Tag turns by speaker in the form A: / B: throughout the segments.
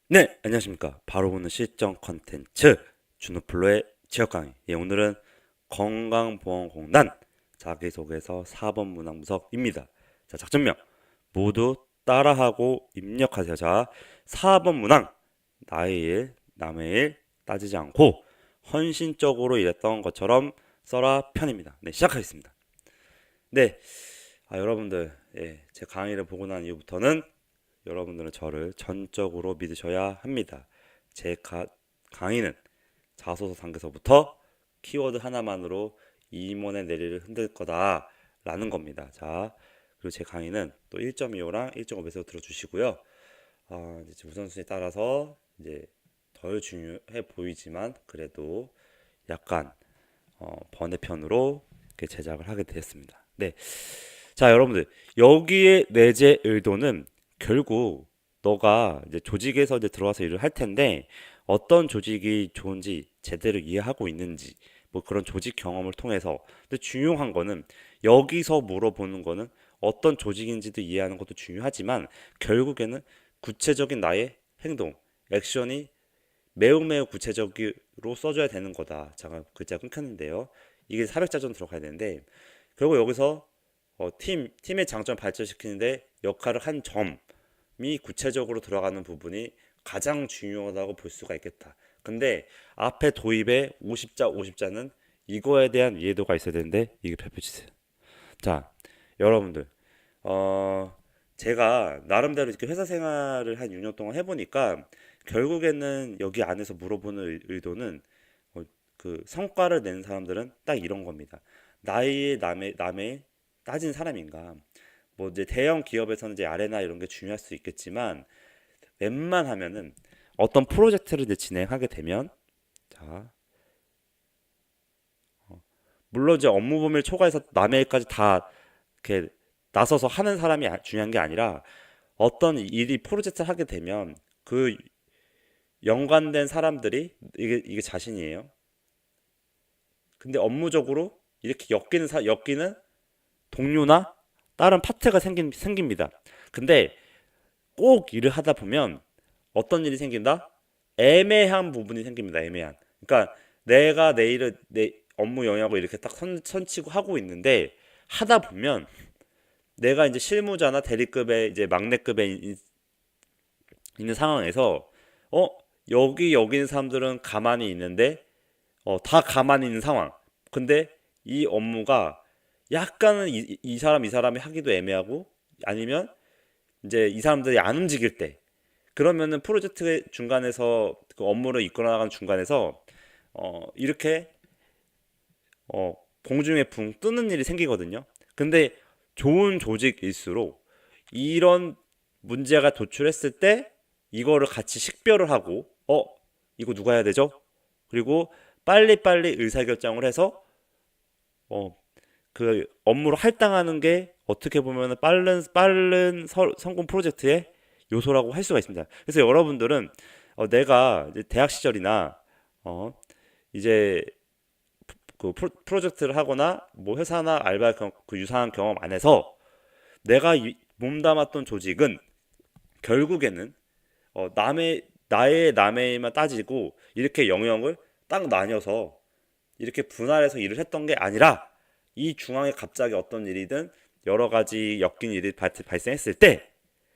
A: 네, 안녕하십니까. 바로 보는 실전 컨텐츠 준우플로의 지역 강의. 오늘은 건강보험공단 자기소개서 4번 문항분석입니다. 자, 작전명 모두 따라하고 입력하세요. 자, 4번 문항 나의 일, 남의 일 따지지 않고 헌신적으로 일했던 것처럼 써라 편입니다. 네, 시작하겠습니다. 네, 여러분들, 제 강의를 보고 난 이후부터는 여러분들은 저를 전적으로 믿으셔야 합니다. 제 강의는 자소서 단계서부터 키워드 하나만으로 임원의 내리를 흔들 거다라는 겁니다. 자, 그리고 제 강의는 또 1.25랑 1.5배속 들어주시고요. 이제 우선순위에 따라서 이제 덜 중요해 보이지만 그래도 약간 번외편으로 이렇게 제작을 하게 되었습니다. 네, 자, 여러분들, 여기에 내재 의도는 결국 너가 이제 조직에서 이제 들어와서 일을 할 텐데 어떤 조직이 좋은지 제대로 이해하고 있는지 뭐 그런 조직 경험을 통해서. 근데 중요한 거는 여기서 물어보는 거는 어떤 조직인지도 이해하는 것도 중요하지만 결국에는 구체적인 나의 행동, 액션이 매우 매우 구체적으로 써줘야 되는 거다. 잠깐 글자 끊겼는데요. 이게 400자 정도 들어가야 되는데 결국 여기서 팀의 장점을 발전시키는데 역할을 한 점이 구체적으로 들어가는 부분이 가장 중요하다고 볼 수가 있겠다. 근데 앞에 도입에 50자, 50자는 이거에 대한 이해도가 있어야 되는데 이게 펼쳐지세요. 자, 여러분들, 어, 제가 나름대로 이렇게 회사 생활을 한 6년 동안 해보니까 결국에는 여기 안에서 물어보는 의도는 그 성과를 낸 사람들은 딱 이런 겁니다. 나의 남의 따진 사람인가. 뭐 이제 대형 기업에서는 이제 아레나 이런 게 중요할 수 있겠지만 웬만하면은 어떤 프로젝트를 이제 진행하게 되면 자, 물론 이제 업무 범위를 초과해서 남의 일까지 다 이렇게 나서서 하는 사람이 중요한 게 아니라 어떤 일이 프로젝트를 하게 되면 그 연관된 사람들이 이게 자신이에요. 근데 업무적으로 이렇게 엮이는 동료나 다른 파트가 생깁니다. 근데 꼭 일을 하다 보면 어떤 일이 생긴다? 애매한 부분이 생깁니다. 애매한. 그러니까 내가 내 일을 내 업무 영역을 이렇게 딱 선치고 하고 있는데 하다 보면 내가 이제 실무자나 대리급의 이제 막내급에 있는 상황에서 어 여기 있는 사람들은 가만히 있는데 다 가만히 있는 상황. 근데 이 업무가 약간은 이 사람이 하기도 애매하고 아니면 이제 이 사람들이 안 움직일 때 그러면은 프로젝트 중간에서 그 업무를 이끌어 나가는 중간에서 이렇게 공중에 붕 뜨는 일이 생기거든요. 근데 좋은 조직일수록 이런 문제가 도출했을 때 이거를 같이 식별을 하고 이거 누가 해야 되죠? 그리고 빨리빨리 의사결정을 해서 어, 그 업무를 할당하는 게 어떻게 보면 빠른 성공 프로젝트의 요소라고 할 수가 있습니다. 그래서 여러분들은 내가 이제 대학 시절이나 어, 이제 그 프로젝트를 하거나 뭐 회사나 알바 그 유사한 경험 안에서 내가 몸담았던 조직은 결국에는 남의 일만 따지고 이렇게 영역을 딱 나뉘어서 이렇게 분할해서 일을 했던 게 아니라 이 중앙에 갑자기 어떤 일이든 여러 가지 엮인 일이 발생했을 때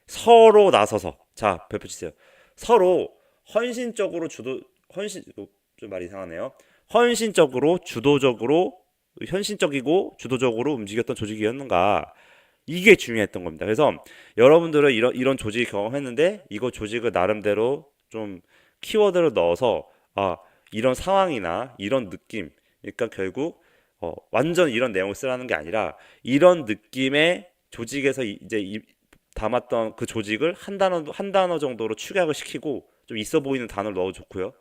A: 서로 나서서 자 별표 치세요. 서로 헌신적으로 주도 헌신 좀 말이 이상하네요. 헌신적으로 주도적으로 현신적이고 주도적으로 움직였던 조직이었는가 이게 중요했던 겁니다. 그래서 여러분들은 이런 조직을 경험했는데 이거 조직을 나름대로 좀 키워드를 넣어서 이런 상황이나 이런 느낌 그러니까 결국 완전 이런 내용을 쓰라는 게 아니라 이런 느낌의 조직에서 담았던 그 조직을 한 단어 정도로 축약을 시키고 좀 있어 보이는 단어를 넣어 좋고요.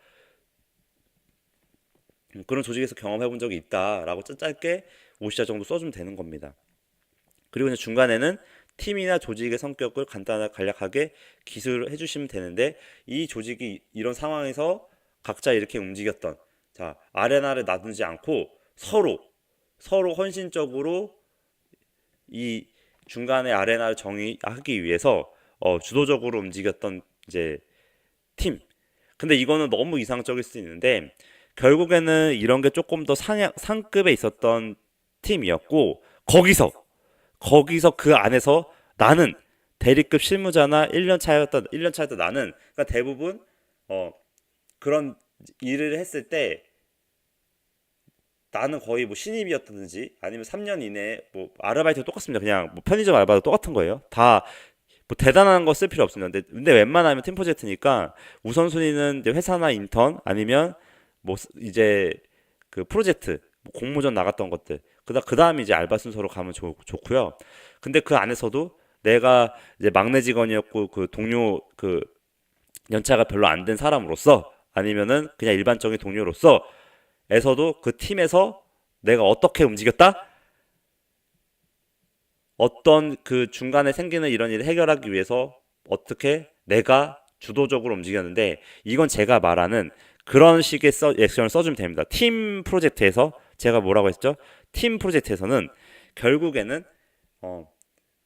A: 그런 조직에서 경험해 본 적이 있다라고 짧게 50자 정도 써주면 되는 겁니다. 그리고 이제 중간에는 팀이나 조직의 성격을 간단하게 간략하게 기술해 주시면 되는데 이 조직이 이런 상황에서 각자 이렇게 움직였던 자 아레나를 나누지 않고 서로 헌신적으로 이 중간에 아레나를 정의하기 위해서 주도적으로 움직였던 이제 팀. 근데 이거는 너무 이상적일 수 있는데 결국에는 이런 게 조금 더 상급에 있었던 팀이었고 거기서 그 안에서 나는 대리급 실무자나 1년 차였던 나는 그러니까 대부분 어 그런 일을 했을 때 나는 거의 뭐 신입이었다든지 아니면 3년 이내에 뭐 아르바이트 똑같습니다. 그냥 뭐 편의점 알바도 똑같은 거예요. 다 뭐 대단한 거 쓸 필요 없습니다. 근데 웬만하면 팀 프로젝트니까 우선순위는 이제 회사나 인턴 아니면 뭐 이제 그 프로젝트 뭐 공모전 나갔던 것들 그다음에 이제 알바 순서로 가면 좋고요. 근데 그 안에서도 내가 이제 막내 직원이었고 그 동료 그 연차가 별로 안 된 사람으로서 아니면은 그냥 일반적인 동료로서 에서도 그 팀에서 내가 어떻게 움직였다? 어떤 그 중간에 생기는 이런 일을 해결하기 위해서 어떻게 내가 주도적으로 움직였는데 이건 제가 말하는 그런 식의 액션을 써주면 됩니다. 팀 프로젝트에서 제가 뭐라고 했죠? 팀 프로젝트에서는 결국에는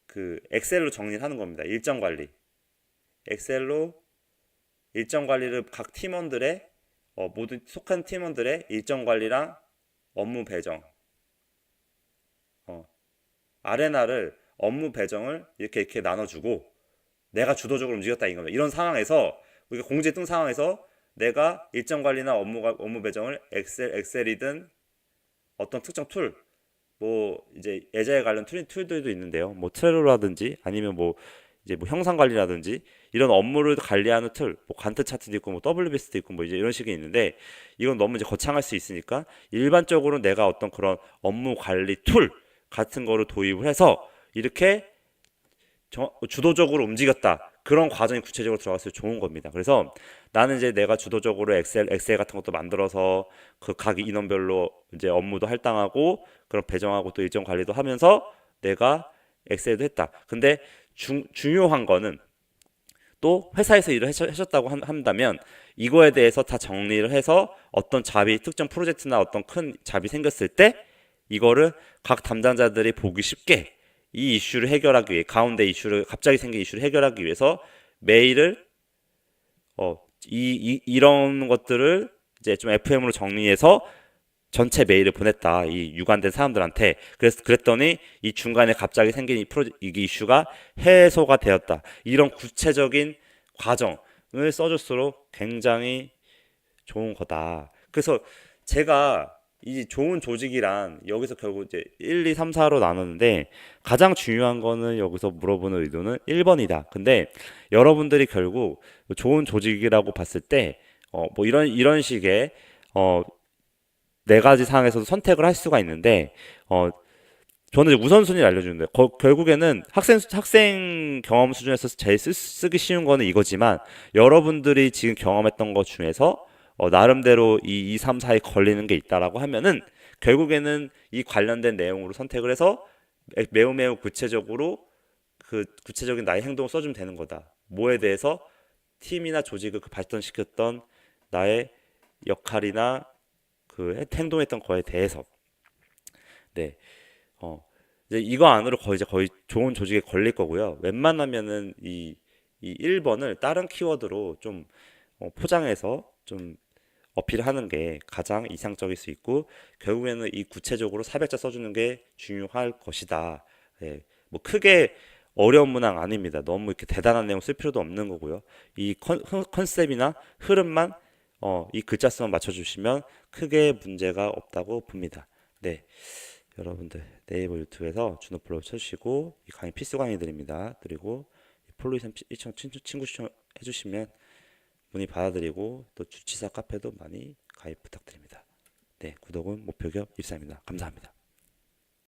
A: 그 엑셀로 정리를 하는 겁니다. 일정 관리. 엑셀로 일정 관리를 각 팀원들의 모든 속한 팀원들의 일정 관리랑 업무 배정, 어, 아레나를 업무 배정을 이렇게 나눠주고 내가 주도적으로 움직였다 이겁니다. 이런 상황에서 우리가 공지에 뜬 상황에서 내가 일정 관리나 업무 배정을 엑셀이든 어떤 특정 툴, 뭐 이제 예자에 관련 툴들도 있는데요. 뭐 트렐로라든지 아니면 뭐 이제 뭐 형상 관리라든지 이런 업무를 관리하는 툴, 뭐 간트 차트도 있고 뭐 WBS도 있고 뭐 이제 이런 식이 있는데 이건 너무 이제 거창할 수 있으니까 일반적으로 내가 어떤 그런 업무 관리 툴 같은 거를 도입을 해서 이렇게 주도적으로 움직였다. 그런 과정이 구체적으로 들어갔을 때 좋은 겁니다. 그래서 나는 이제 내가 주도적으로 엑셀 같은 것도 만들어서 그 각 인원별로 이제 업무도 할당하고 그런 배정하고 또 일정 관리도 하면서 내가 엑셀도 했다. 근데 중요한 거는 또 회사에서 일을 하셨다고 한다면 이거에 대해서 다 정리를 해서 어떤 특정 프로젝트나 어떤 큰 잡이 생겼을 때 이거를 각 담당자들이 보기 쉽게 이 이슈를 해결하기 위해 가운데 이슈를 갑자기 생긴 이슈를 해결하기 위해서 메일을 이런 것들을 이제 좀 FM으로 정리해서 전체 메일을 보냈다. 이 유관된 사람들한테. 그랬더니 이 중간에 갑자기 생긴 이 이슈가 해소가 되었다. 이런 구체적인 과정을 써줄수록 굉장히 좋은 거다. 그래서 제가 이 좋은 조직이란 여기서 결국 이제 1, 2, 3, 4로 나누는데 가장 중요한 거는 여기서 물어보는 의도는 1번이다. 근데 여러분들이 결국 좋은 조직이라고 봤을 때 뭐 이런 식의 네 가지 상황에서도 선택을 할 수가 있는데 저는 이제 우선순위를 알려주는데 결국에는 학생 경험 수준에서 제일 쓰기 쉬운 거는 이거지만 여러분들이 지금 경험했던 것 중에서 나름대로 이 2, 3, 4에 걸리는 게 있다라고 하면은 결국에는 이 관련된 내용으로 선택을 해서 매우 구체적으로 그 구체적인 나의 행동을 써주면 되는 거다. 뭐에 대해서 팀이나 조직을 발전시켰던 나의 역할이나 그 행동했던 거에 대해서 네. 이제 이거 안으로 거의 좋은 조직에 걸릴 거고요. 웬만하면은 이 1번을 다른 키워드로 좀 포장해서 좀 어필하는 게 가장 이상적일 수 있고 결국에는 이 구체적으로 사백자 써주는 게 중요할 것이다. 예, 뭐 크게 어려운 문항 아닙니다. 너무 이렇게 대단한 내용 쓸 필요도 없는 거고요. 이 컨셉이나 흐름만 이 글자 수만 맞춰주시면 크게 문제가 없다고 봅니다. 네. 여러분들 네이버 유튜브에서 준호 플로우 쳐주시고 이 강의 필수 강의들입니다. 그리고 플로우 친구 추천 해주시면 문의 받아드리고 또 주치사 카페도 많이 가입 부탁드립니다. 네, 구독은 목표 겸 입사입니다. 감사합니다.